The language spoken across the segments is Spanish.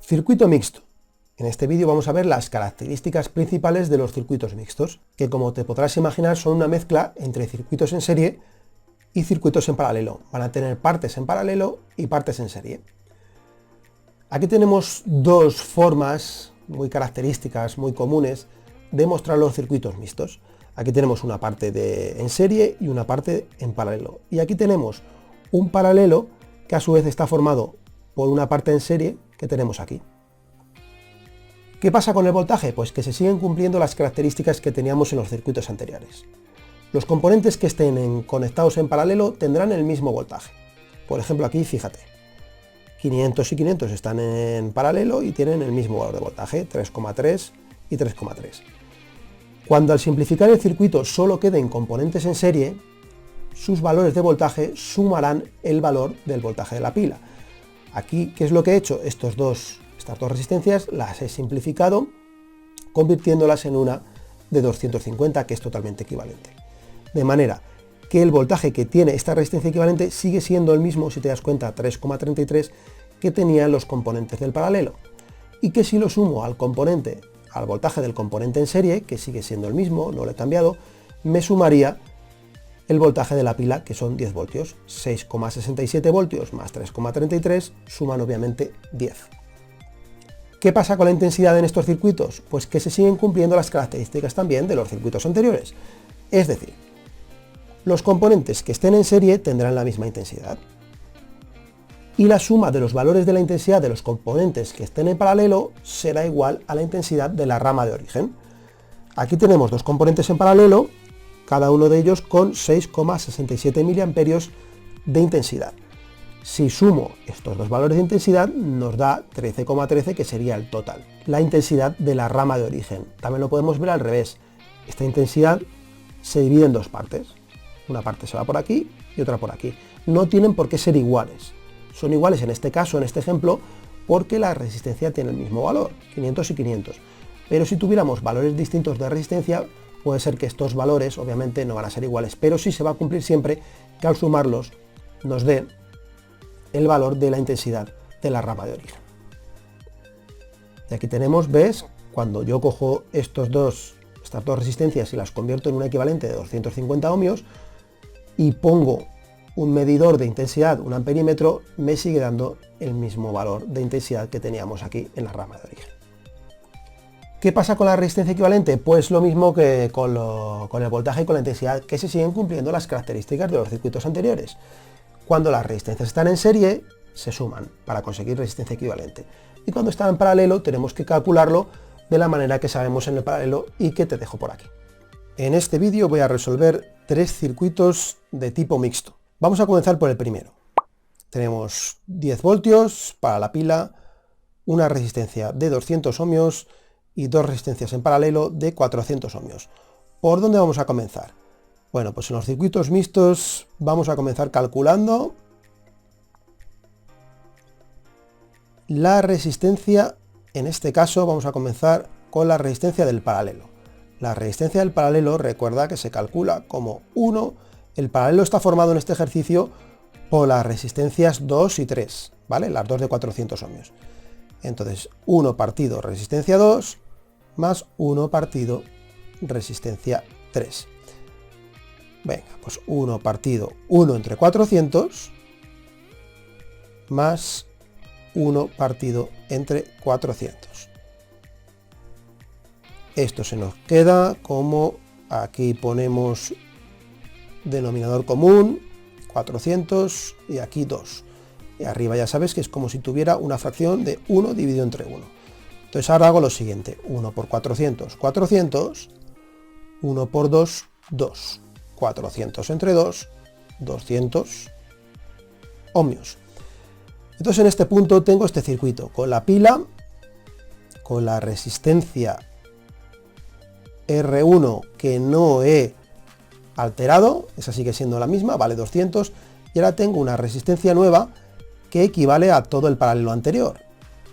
Circuito mixto. En este vídeo vamos a ver las características principales de los circuitos mixtos, que como te podrás imaginar son una mezcla entre circuitos en serie y circuitos en paralelo. Van a tener partes en paralelo y partes en serie. Aquí tenemos dos formas muy características, muy comunes, de mostrar los circuitos mixtos. Aquí tenemos una parte en serie y una parte en paralelo. Y aquí tenemos un paralelo que a su vez está formado por una parte en serie que tenemos aquí. ¿Qué pasa con el voltaje? Pues que se siguen cumpliendo las características que teníamos en los circuitos anteriores. Los componentes que estén conectados en paralelo tendrán el mismo voltaje. Por ejemplo, aquí fíjate, 500 y 500 están en paralelo y tienen el mismo valor de voltaje, 3,3 y 3,3. Cuando al simplificar el circuito solo queden componentes en serie, sus valores de voltaje sumarán el valor del voltaje de la pila. Aquí, ¿qué es lo que he hecho? Estas dos resistencias las he simplificado convirtiéndolas en una de 250, que es totalmente equivalente. De manera que el voltaje que tiene esta resistencia equivalente sigue siendo el mismo, si te das cuenta, 3,33 que tenían los componentes del paralelo. Y que si lo sumo al voltaje del componente en serie, que sigue siendo el mismo, no lo he cambiado, me sumaría el voltaje de la pila, que son 10 voltios. 6,67 voltios más 3,33 suman obviamente 10. ¿Qué pasa con la intensidad en estos circuitos? Pues que se siguen cumpliendo las características también de los circuitos anteriores. Es decir, los componentes que estén en serie tendrán la misma intensidad. Y la suma de los valores de la intensidad de los componentes que estén en paralelo será igual a la intensidad de la rama de origen. Aquí tenemos dos componentes en paralelo, cada uno de ellos con 6,67 miliamperios de intensidad. Si sumo estos dos valores de intensidad nos da 13,13, que sería el total, la intensidad de la rama de origen. También lo podemos ver al revés. Esta intensidad se divide en dos partes. Una parte se va por aquí y otra por aquí. No tienen por qué ser iguales. Son iguales en este caso, en este ejemplo, porque la resistencia tiene el mismo valor, 500 y 500. Pero si tuviéramos valores distintos de resistencia, puede ser que estos valores obviamente no van a ser iguales, pero sí se va a cumplir siempre que al sumarlos nos dé el valor de la intensidad de la rama de origen. Y aquí tenemos, ¿ves? Cuando yo cojo estas dos resistencias y las convierto en un equivalente de 250 ohmios y pongo un medidor de intensidad, un amperímetro, me sigue dando el mismo valor de intensidad que teníamos aquí en la rama de origen. ¿Qué pasa con la resistencia equivalente? Pues lo mismo que con el voltaje y con la intensidad, que se siguen cumpliendo las características de los circuitos anteriores. Cuando las resistencias están en serie, se suman para conseguir resistencia equivalente. Y cuando están en paralelo, tenemos que calcularlo de la manera que sabemos en el paralelo y que te dejo por aquí. En este vídeo voy a resolver tres circuitos de tipo mixto. Vamos a comenzar por el primero. Tenemos 10 voltios para la pila, una resistencia de 200 ohmios y dos resistencias en paralelo de 400 ohmios. ¿Por dónde vamos a comenzar? Bueno, pues en los circuitos mixtos vamos a comenzar calculando la resistencia. En este caso vamos a comenzar con la resistencia del paralelo. La resistencia del paralelo, recuerda que se calcula como 1. El paralelo está formado en este ejercicio por las resistencias 2 y 3, ¿vale? Las dos de 400 ohmios. Entonces, 1 partido resistencia 2 más 1 partido resistencia 3. Venga, pues 1 partido 1 entre 400 más 1 partido entre 400. Esto se nos queda como, aquí ponemos denominador común, 400 y aquí 2. Y arriba ya sabes que es como si tuviera una fracción de 1 dividido entre 1. Entonces ahora hago lo siguiente, 1 por 400, 400, 1 por 2, 2. 400 entre 2, 200 ohmios. Entonces en este punto tengo este circuito con la pila, con la resistencia R1 que no he alterado, esa sigue siendo la misma, vale 200, y ahora tengo una resistencia nueva que equivale a todo el paralelo anterior.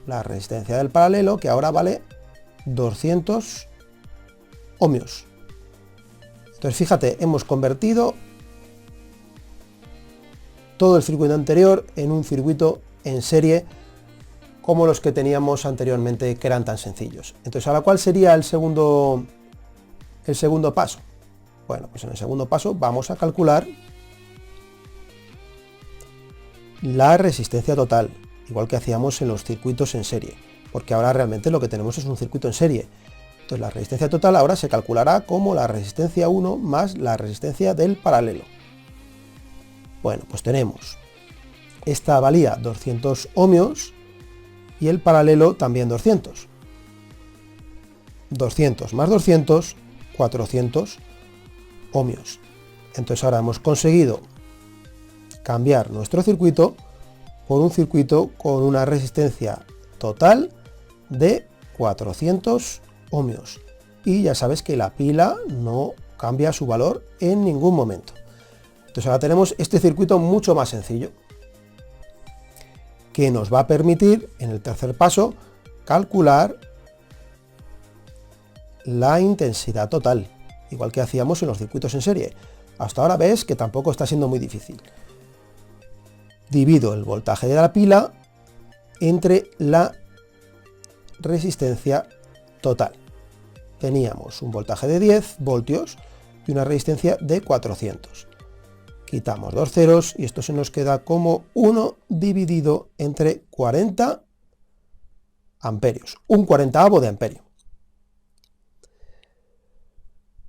La resistencia del paralelo que ahora vale 200 ohmios. Entonces fíjate, hemos convertido todo el circuito anterior en un circuito en serie como los que teníamos anteriormente, que eran tan sencillos. Entonces, ahora, ¿cuál sería el segundo paso? Bueno, pues en el segundo paso vamos a calcular la resistencia total, igual que hacíamos en los circuitos en serie, porque ahora realmente lo que tenemos es un circuito en serie. Entonces la resistencia total ahora se calculará como la resistencia 1 más la resistencia del paralelo. Bueno, pues tenemos, esta valía 200 ohmios y el paralelo también 200. 200 más 200, 400 ohmios. Entonces ahora hemos conseguido cambiar nuestro circuito por un circuito con una resistencia total de 400 ohmios. Y ya sabes que la pila no cambia su valor en ningún momento. Entonces ahora tenemos este circuito mucho más sencillo, que nos va a permitir, en el tercer paso, calcular la intensidad total, igual que hacíamos en los circuitos en serie. Hasta ahora ves que tampoco está siendo muy difícil. Divido el voltaje de la pila entre la resistencia total. Teníamos un voltaje de 10 voltios y una resistencia de 400. Quitamos dos ceros y esto se nos queda como 1 dividido entre 40 amperios, un 40avo de amperio.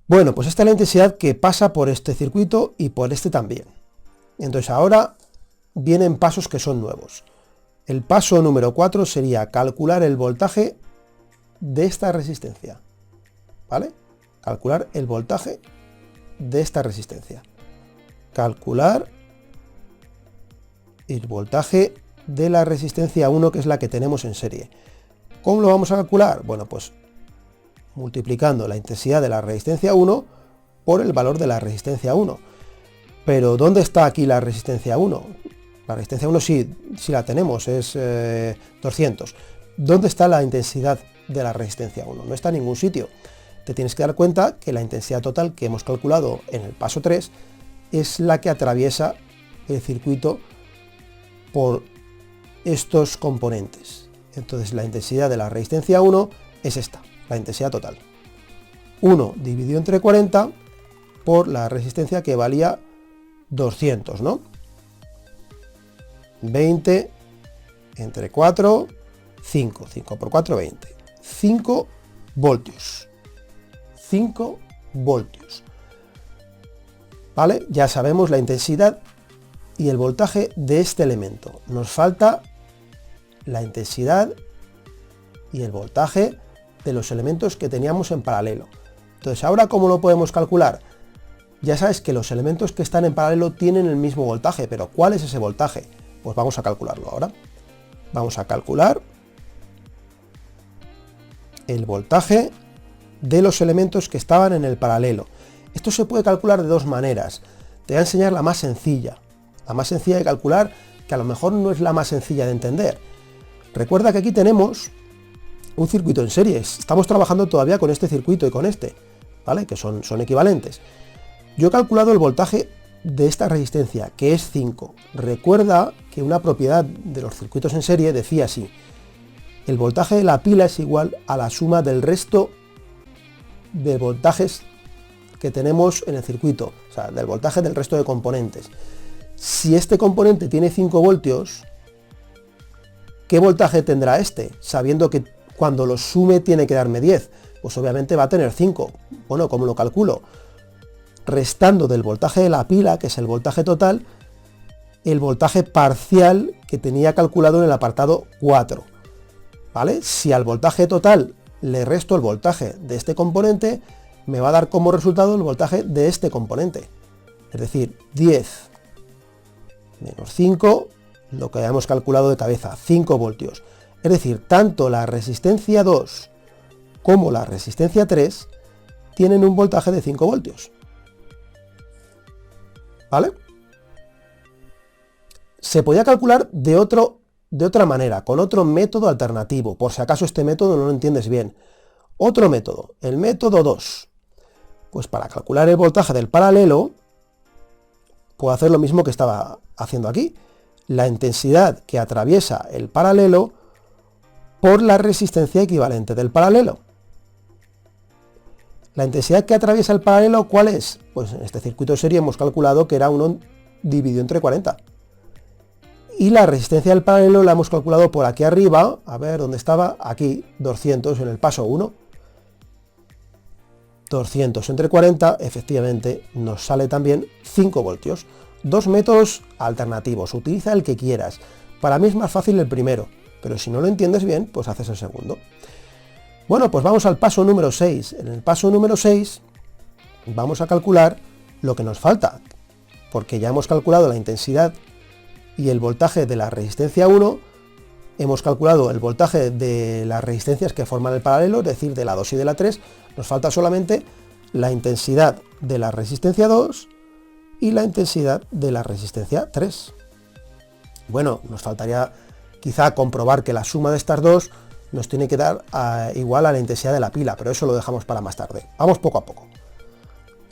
Bueno, pues esta es la intensidad que pasa por este circuito y por este también. Entonces ahora vienen pasos que son nuevos. El paso número 4 sería calcular el voltaje de esta resistencia. ¿Vale? Calcular el voltaje de esta resistencia. Calcular el voltaje de la resistencia 1, que es la que tenemos en serie. ¿Cómo lo vamos a calcular? Bueno, pues multiplicando la intensidad de la resistencia 1 por el valor de la resistencia 1. Pero ¿dónde está aquí la resistencia 1? La resistencia 1 sí la tenemos, es 200. ¿Dónde está la intensidad de la resistencia 1? No está en ningún sitio. Te tienes que dar cuenta que la intensidad total que hemos calculado en el paso 3 es la que atraviesa el circuito por estos componentes. Entonces la intensidad de la resistencia 1 es esta, la intensidad total. 1 dividido entre 40 por la resistencia que valía 200, ¿no? 20 entre 4, 5. 5 por 4, 20. 5 voltios. 5 voltios. ¿Vale? Ya sabemos la intensidad y el voltaje de este elemento. Nos falta la intensidad y el voltaje de los elementos que teníamos en paralelo. Entonces, ¿ahora cómo lo podemos calcular? Ya sabes que los elementos que están en paralelo tienen el mismo voltaje, pero ¿cuál es ese voltaje? Pues vamos a calcularlo ahora. Vamos a calcular el voltaje de los elementos que estaban en el paralelo. Esto se puede calcular de dos maneras. Te voy a enseñar la más sencilla. La más sencilla de calcular, que a lo mejor no es la más sencilla de entender. Recuerda que aquí tenemos un circuito en serie. Estamos trabajando todavía con este circuito y con este, ¿vale? Que son equivalentes. Yo he calculado el voltaje de esta resistencia, que es 5. Recuerda que una propiedad de los circuitos en serie decía así: el voltaje de la pila es igual a la suma del resto de voltajes que tenemos en el circuito, o sea, del voltaje del resto de componentes. Si este componente tiene 5 voltios, ¿qué voltaje tendrá este? Sabiendo que cuando lo sume tiene que darme 10, pues obviamente va a tener 5. Bueno, ¿cómo lo calculo? Restando del voltaje de la pila, que es el voltaje total, el voltaje parcial que tenía calculado en el apartado 4. ¿Vale? Si al voltaje total le resto el voltaje de este componente, me va a dar como resultado el voltaje de este componente. Es decir, 10 menos 5, lo que habíamos calculado de cabeza, 5 voltios. Es decir, tanto la resistencia 2 como la resistencia 3 tienen un voltaje de 5 voltios. ¿Vale? Se podía calcular de otra manera, con otro método alternativo, por si acaso este método no lo entiendes bien. Otro método, el método 2. Pues para calcular el voltaje del paralelo, puedo hacer lo mismo que estaba haciendo aquí. La intensidad que atraviesa el paralelo por la resistencia equivalente del paralelo. La intensidad que atraviesa el paralelo, ¿cuál es? Pues en este circuito de serie hemos calculado que era 1 dividido entre 40. Y la resistencia del paralelo la hemos calculado por aquí arriba, a ver dónde estaba, aquí 200 en el paso 1. 200 entre 40, efectivamente nos sale también 5 voltios. Dos métodos alternativos, utiliza el que quieras. Para mí es más fácil el primero, pero si no lo entiendes bien, pues haces el segundo. Bueno, pues vamos al paso número 6. En el paso número 6 vamos a calcular lo que nos falta, porque ya hemos calculado la intensidad y el voltaje de la resistencia 1, hemos calculado el voltaje de las resistencias que forman el paralelo, es decir, de la 2 y de la 3, nos falta solamente la intensidad de la resistencia 2 y la intensidad de la resistencia 3. Bueno, nos faltaría quizá comprobar que la suma de estas dos nos tiene que dar igual a la intensidad de la pila, pero eso lo dejamos para más tarde. Vamos poco a poco.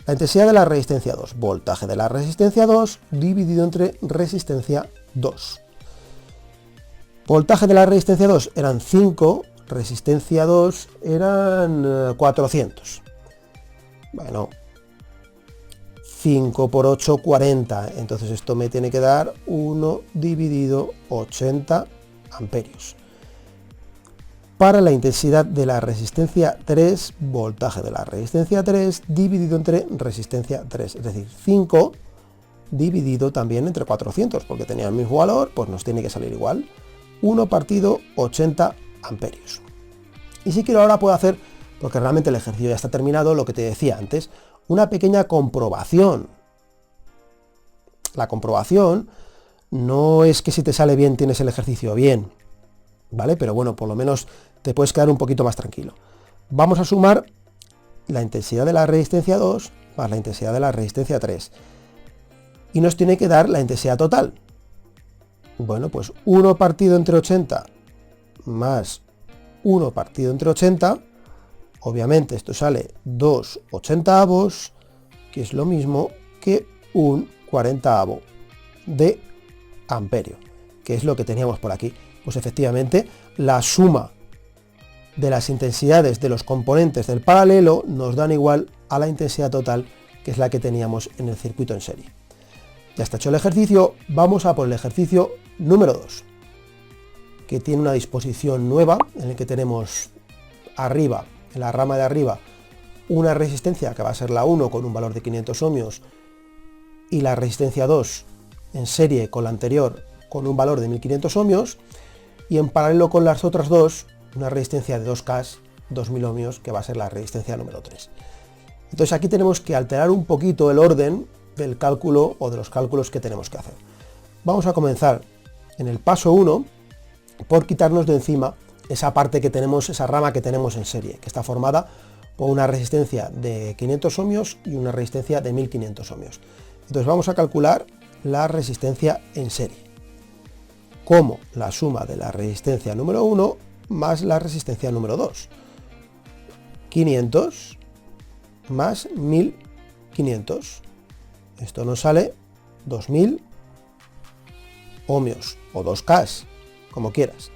La intensidad de la resistencia 2, voltaje de la resistencia 2 dividido entre resistencia 2. Voltaje de la resistencia 2 eran 5, resistencia 2 eran 400. Bueno, 5 por 8, 40. Entonces esto me tiene que dar 1 dividido 80 amperios. Para la intensidad de la resistencia 3, voltaje de la resistencia 3 dividido entre resistencia 3, es decir, 5 dividido también entre 400, porque tenía el mismo valor, pues nos tiene que salir igual. 1 partido 80 amperios. Y si quiero ahora puedo hacer, porque realmente el ejercicio ya está terminado, lo que te decía antes, una pequeña comprobación. La comprobación no es que si te sale bien tienes el ejercicio bien, ¿vale? Pero bueno, por lo menos te puedes quedar un poquito más tranquilo. Vamos a sumar la intensidad de la resistencia 2 más la intensidad de la resistencia 3. Y nos tiene que dar la intensidad total. Bueno, pues 1 partido entre 80 más 1 partido entre 80, obviamente esto sale 2 ochentavos, que es lo mismo que un 40avo de amperio, que es lo que teníamos por aquí. Pues efectivamente la suma de las intensidades de los componentes del paralelo nos dan igual a la intensidad total, que es la que teníamos en el circuito en serie. Ya está hecho el ejercicio, vamos a por el ejercicio número 2, que tiene una disposición nueva en el que tenemos arriba, en la rama de arriba, una resistencia que va a ser la 1 con un valor de 500 ohmios y la resistencia 2 en serie con la anterior con un valor de 1500 ohmios, y en paralelo con las otras dos una resistencia de 2K, 2000 ohmios, que va a ser la resistencia número 3. Entonces aquí tenemos que alterar un poquito el orden del cálculo o de los cálculos que tenemos que hacer. Vamos a comenzar en el paso 1 por quitarnos de encima esa parte que tenemos, esa rama que tenemos en serie, que está formada por una resistencia de 500 ohmios y una resistencia de 1500 ohmios. Entonces vamos a calcular la resistencia en serie como la suma de la resistencia número 1 más la resistencia número 2. 500 más 1500. Esto nos sale 2000 ohmios o 2K, como quieras.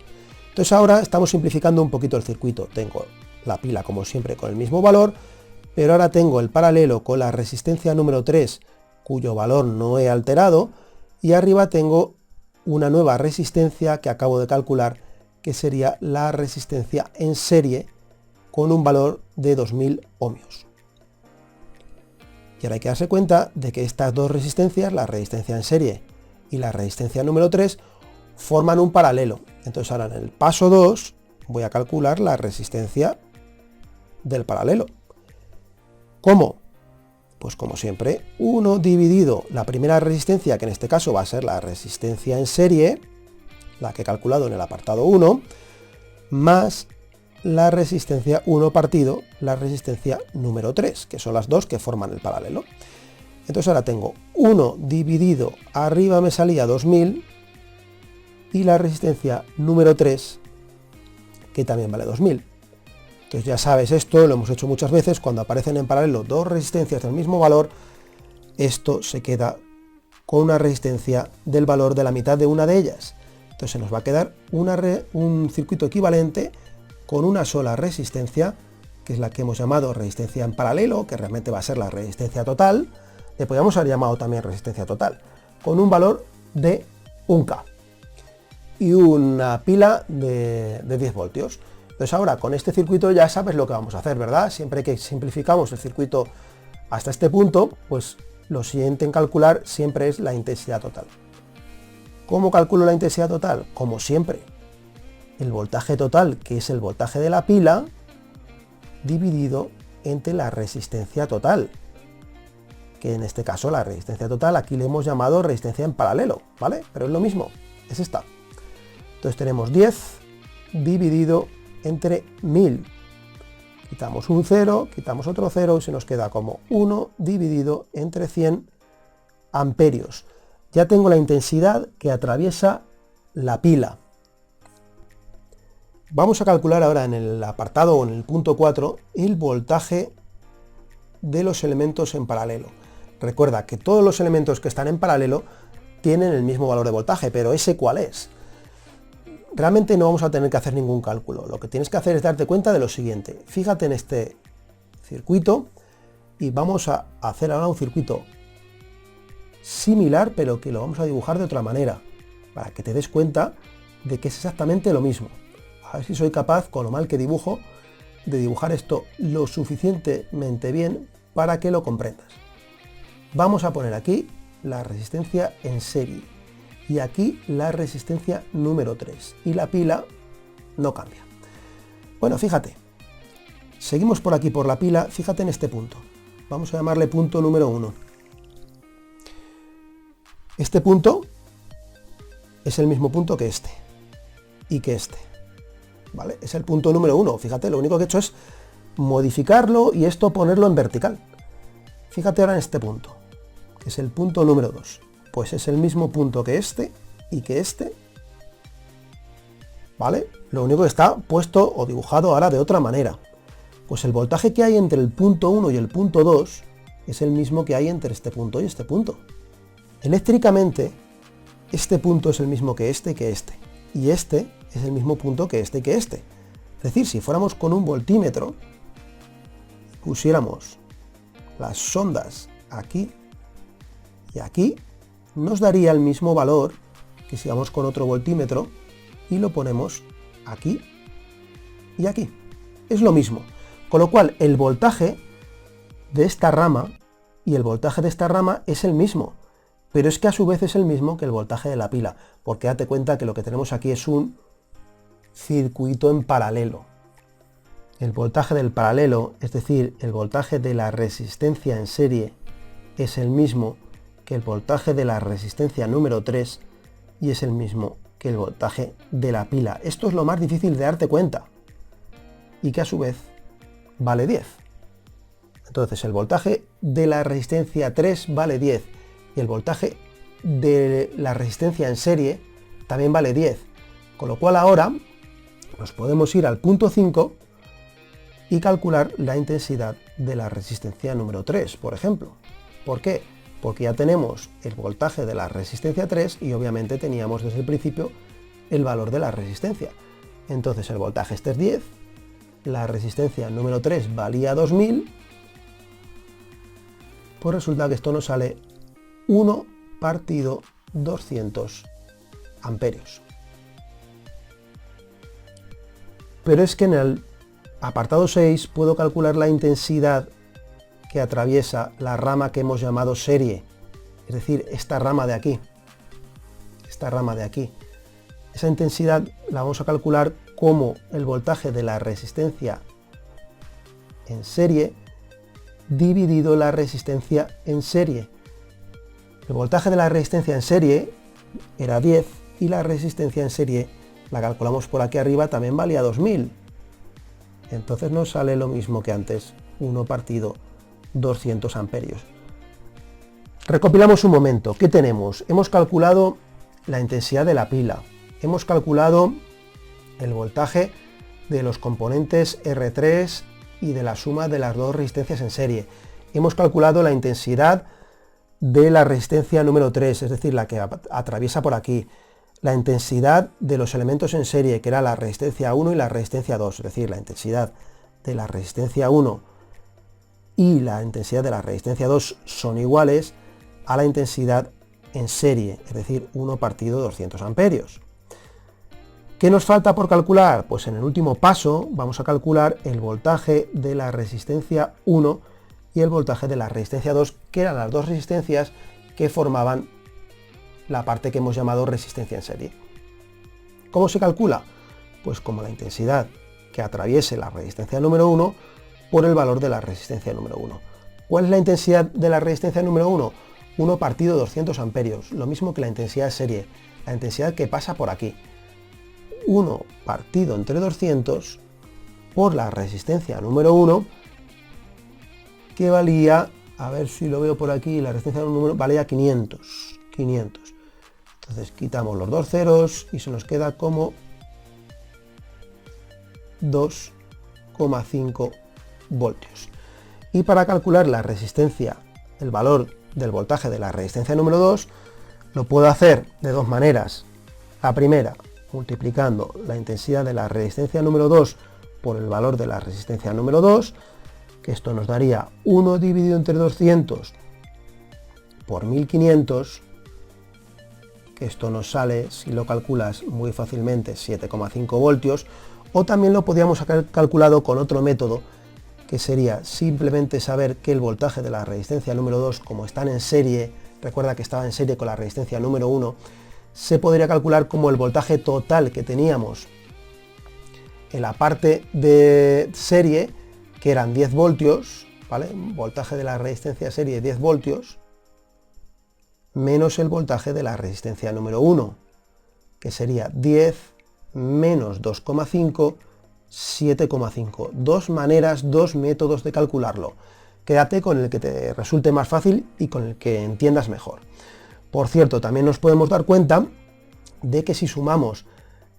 Entonces ahora estamos simplificando un poquito el circuito. Tengo la pila como siempre con el mismo valor, pero ahora tengo el paralelo con la resistencia número 3, cuyo valor no he alterado, y arriba tengo una nueva resistencia que acabo de calcular, que sería la resistencia en serie con un valor de 2000 ohmios. Y ahora hay que darse cuenta de que estas dos resistencias, la resistencia en serie y la resistencia número 3, forman un paralelo. Entonces ahora en el paso 2 voy a calcular la resistencia del paralelo. ¿Cómo? Pues como siempre, 1 dividido la primera resistencia, que en este caso va a ser la resistencia en serie, la que he calculado en el apartado 1, más la resistencia 1 partido la resistencia número 3, que son las dos que forman el paralelo. Entonces ahora tengo 1 dividido, arriba me salía 2000, y la resistencia número 3, que también vale 2000. Entonces ya sabes esto, lo hemos hecho muchas veces, cuando aparecen en paralelo dos resistencias del mismo valor, esto se queda con una resistencia del valor de la mitad de una de ellas. Entonces se nos va a quedar un circuito equivalente con una sola resistencia, que es la que hemos llamado resistencia en paralelo, que realmente va a ser la resistencia total. Le podríamos haber llamado también resistencia total, con un valor de 1K y una pila de 10 voltios. Entonces ahora con este circuito ya sabes lo que vamos a hacer, ¿verdad? Siempre que simplificamos el circuito hasta este punto, pues lo siguiente en calcular siempre es la intensidad total. ¿Cómo calculo la intensidad total? Como siempre, el voltaje total, que es el voltaje de la pila, dividido entre la resistencia total, que en este caso la resistencia total aquí le hemos llamado resistencia en paralelo, ¿vale? Pero es lo mismo, es esta. Entonces tenemos 10 dividido entre 1000. Quitamos un 0, quitamos otro 0 y se nos queda como 1 dividido entre 100 amperios. Ya tengo la intensidad que atraviesa la pila. Vamos a calcular ahora en el apartado o en el punto 4 el voltaje de los elementos en paralelo. Recuerda que todos los elementos que están en paralelo tienen el mismo valor de voltaje, pero ¿ese cuál es? Realmente no vamos a tener que hacer ningún cálculo. Lo que tienes que hacer es darte cuenta de lo siguiente. Fíjate en este circuito y vamos a hacer ahora un circuito similar, pero que lo vamos a dibujar de otra manera, para que te des cuenta de que es exactamente lo mismo. A ver si soy capaz, con lo mal que dibujo, de dibujar esto lo suficientemente bien para que lo comprendas. Vamos a poner aquí la resistencia en serie y aquí la resistencia número 3 y la pila no cambia. Bueno, fíjate, seguimos por aquí por la pila, fíjate en este punto. Vamos a llamarle punto número 1. Este punto es el mismo punto que este y que este, ¿vale? Es el punto número 1, fíjate, lo único que he hecho es modificarlo y esto ponerlo en vertical. Fíjate ahora en este punto, que es el punto número 2, pues es el mismo punto que este y que este, ¿vale? Lo único que está puesto o dibujado ahora de otra manera. Pues el voltaje que hay entre el punto 1 y el punto 2 es el mismo que hay entre este punto y este punto. Eléctricamente, este punto es el mismo que este, y este es el mismo punto que este y que este. Es decir, si fuéramos con un voltímetro, pusiéramos las sondas aquí y aquí, nos daría el mismo valor que si vamos con otro voltímetro y lo ponemos aquí y aquí. Es lo mismo. Con lo cual, el voltaje de esta rama y el voltaje de esta rama es el mismo. Pero es que a su vez es el mismo que el voltaje de la pila, porque date cuenta que lo que tenemos aquí es un circuito en paralelo. El voltaje del paralelo, es decir, el voltaje de la resistencia en serie, es el mismo que el voltaje de la resistencia número 3 y es el mismo que el voltaje de la pila. Esto es lo más difícil de darte cuenta y que a su vez vale 10. Entonces el voltaje de la resistencia 3 vale 10. Y el voltaje de la resistencia en serie también vale 10. Con lo cual ahora nos podemos ir al punto 5 y calcular la intensidad de la resistencia número 3, por ejemplo. ¿Por qué? Porque ya tenemos el voltaje de la resistencia 3 y obviamente teníamos desde el principio el valor de la resistencia. Entonces el voltaje este es 10, la resistencia número 3 valía 2000, pues resulta que esto nos sale 1 partido 200 amperios. Pero es que en el apartado 6 puedo calcular la intensidad que atraviesa la rama que hemos llamado serie, es decir, esta rama de aquí. Esta rama de aquí. Esa intensidad la vamos a calcular como el voltaje de la resistencia en serie dividido la resistencia en serie. El voltaje de la resistencia en serie era 10 y la resistencia en serie, la calculamos por aquí arriba, también valía 2000. Entonces nos sale lo mismo que antes, 1 partido 200 amperios. Recopilamos un momento, ¿qué tenemos? Hemos calculado la intensidad de la pila, hemos calculado el voltaje de los componentes R3 y de la suma de las dos resistencias en serie, hemos calculado la intensidad de la resistencia número 3, es decir, la que atraviesa por aquí, la intensidad de los elementos en serie, que era la resistencia 1 y la resistencia 2, es decir, la intensidad de la resistencia 1 y la intensidad de la resistencia 2 son iguales a la intensidad en serie, es decir, 1 partido 200 amperios. ¿Qué nos falta por calcular? Pues en el último paso vamos a calcular el voltaje de la resistencia 1 y el voltaje de la resistencia 2, que eran las dos resistencias que formaban la parte que hemos llamado resistencia en serie. ¿Cómo se calcula? Pues como la intensidad que atraviese la resistencia número 1 por el valor de la resistencia número 1. ¿Cuál es la intensidad de la resistencia número 1? 1 partido 200 amperios, lo mismo que la intensidad de serie, la intensidad que pasa por aquí. 1 partido entre 200 por la resistencia número 1, que valía, a ver si lo veo por aquí, la resistencia número 1 valía 500. Entonces quitamos los dos ceros y se nos queda como 2,5 voltios. Y para calcular la resistencia, el valor del voltaje de la resistencia número 2, lo puedo hacer de dos maneras. La primera, multiplicando la intensidad de la resistencia número 2 por el valor de la resistencia número 2, que esto nos daría 1 dividido entre 200 por 1500, que esto nos sale, si lo calculas muy fácilmente, 7,5 voltios, o también lo podríamos haber calculado con otro método, que sería simplemente saber que el voltaje de la resistencia número 2, como están en serie, recuerda que estaba en serie con la resistencia número 1, se podría calcular como el voltaje total que teníamos en la parte de serie, que eran 10 voltios, ¿vale? Voltaje de la resistencia serie 10 voltios, menos el voltaje de la resistencia número 1, que sería 10 menos 2,5, 7,5. Dos maneras, dos métodos de calcularlo. Quédate con el que te resulte más fácil y con el que entiendas mejor. Por cierto, también nos podemos dar cuenta de que si sumamos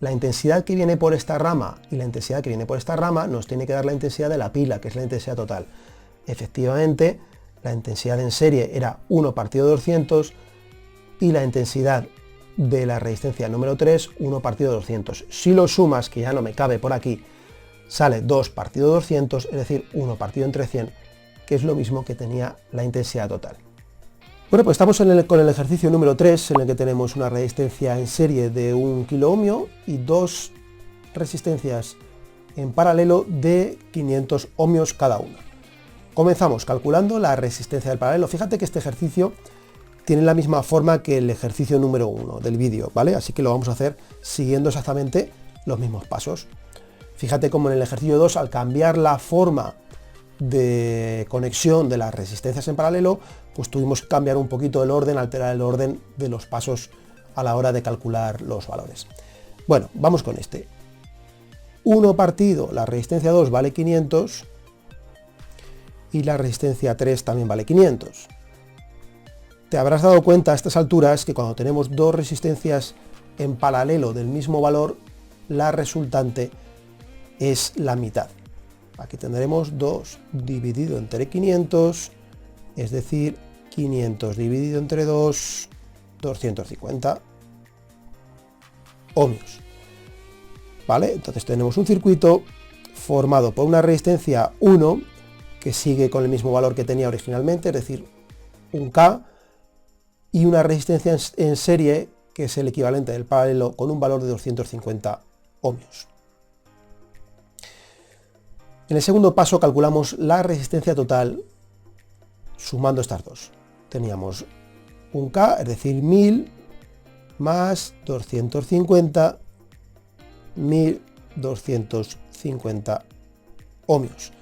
la intensidad que viene por esta rama y la intensidad que viene por esta rama, nos tiene que dar la intensidad de la pila, que es la intensidad total. Efectivamente, la intensidad en serie era 1 partido 200 y la intensidad de la resistencia número 3, 1 partido 200. Si lo sumas, que ya no me cabe por aquí, sale 2 partido 200, es decir, 1 partido entre 100, que es lo mismo que tenía la intensidad total. Bueno, pues estamos con el ejercicio número 3, en el que tenemos una resistencia en serie de 1 kiloohmio y dos resistencias en paralelo de 500 ohmios cada una. Comenzamos calculando la resistencia del paralelo. Fíjate que este ejercicio tiene la misma forma que el ejercicio número 1 del vídeo, ¿vale? Así que lo vamos a hacer siguiendo exactamente los mismos pasos. Fíjate cómo en el ejercicio 2, al cambiar la forma de conexión de las resistencias en paralelo, pues tuvimos que cambiar un poquito el orden, alterar el orden de los pasos a la hora de calcular los valores. Bueno, vamos con este. 1 partido, la resistencia 2 vale 500 y la resistencia 3 también vale 500. Te habrás dado cuenta a estas alturas que cuando tenemos dos resistencias en paralelo del mismo valor, la resultante es la mitad. Aquí tendremos 2 dividido entre 500, es decir, 500 dividido entre 2, 250 ohmios. ¿Vale? Entonces tenemos un circuito formado por una resistencia 1, que sigue con el mismo valor que tenía originalmente, es decir, un K, y una resistencia en serie, que es el equivalente del paralelo, con un valor de 250 ohmios. En el segundo paso calculamos la resistencia total sumando estas dos. Teníamos un K, es decir, 1000, más 250, 1250 ohmios.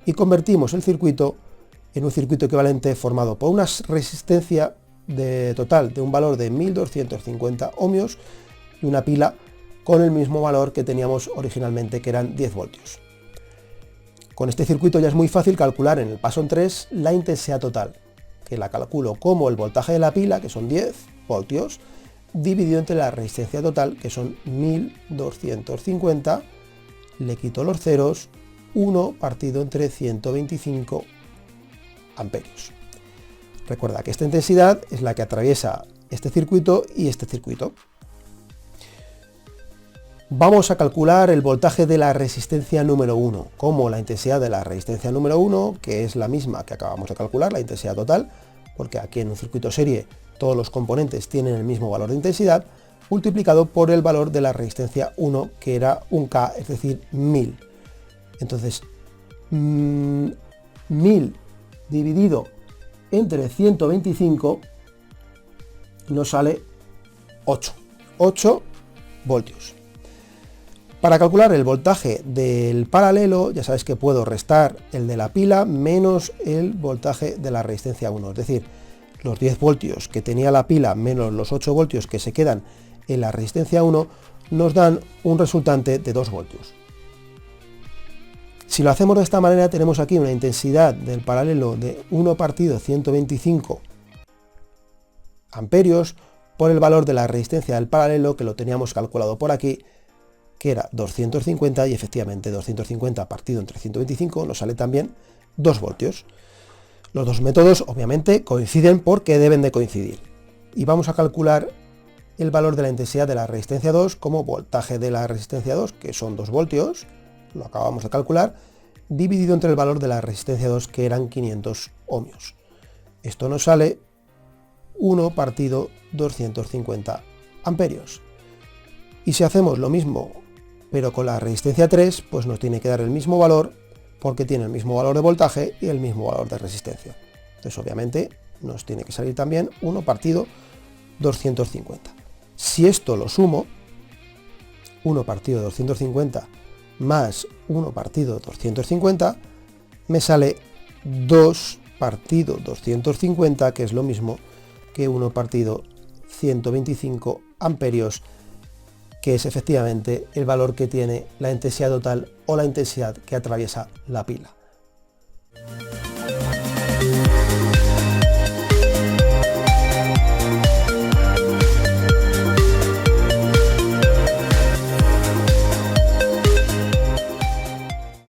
Y convertimos el circuito en un circuito equivalente formado por una resistencia total de un valor de 1250 ohmios y una pila con el mismo valor que teníamos originalmente, que eran 10 voltios. Con este circuito ya es muy fácil calcular en el paso 3 la intensidad total, que la calculo como el voltaje de la pila, que son 10 voltios, dividido entre la resistencia total, que son 1250, le quito los ceros, 1 partido entre 125 amperios. Recuerda que esta intensidad es la que atraviesa este circuito y este circuito. Vamos a calcular el voltaje de la resistencia número 1, como la intensidad de la resistencia número 1, que es la misma que acabamos de calcular, la intensidad total, porque aquí en un circuito serie todos los componentes tienen el mismo valor de intensidad, multiplicado por el valor de la resistencia 1, que era un K, es decir, 1000. Entonces, 1000 dividido entre 125 nos sale 8 voltios. Para calcular el voltaje del paralelo, ya sabes que puedo restar el de la pila menos el voltaje de la resistencia 1, es decir, los 10 voltios que tenía la pila menos los 8 voltios que se quedan en la resistencia 1 nos dan un resultante de 2 voltios. Si lo hacemos de esta manera, tenemos aquí una intensidad del paralelo de 1 partido 125 amperios por el valor de la resistencia del paralelo, que lo teníamos calculado por aquí, que era 250, y efectivamente 250 partido entre 125 nos sale también 2 voltios. Los dos métodos obviamente coinciden porque deben de coincidir. Y vamos a calcular el valor de la intensidad de la resistencia 2 como voltaje de la resistencia 2, que son 2 voltios, lo acabamos de calcular, dividido entre el valor de la resistencia 2, que eran 500 ohmios. Esto nos sale 1 partido 250 amperios. Y si hacemos lo mismo pero con la resistencia 3, pues nos tiene que dar el mismo valor, porque tiene el mismo valor de voltaje y el mismo valor de resistencia. Entonces obviamente nos tiene que salir también 1 partido 250. Si esto lo sumo, 1 partido 250 más 1 partido 250, me sale 2 partido 250, que es lo mismo que 1 partido 125 amperios, que es efectivamente el valor que tiene la intensidad total o la intensidad que atraviesa la pila.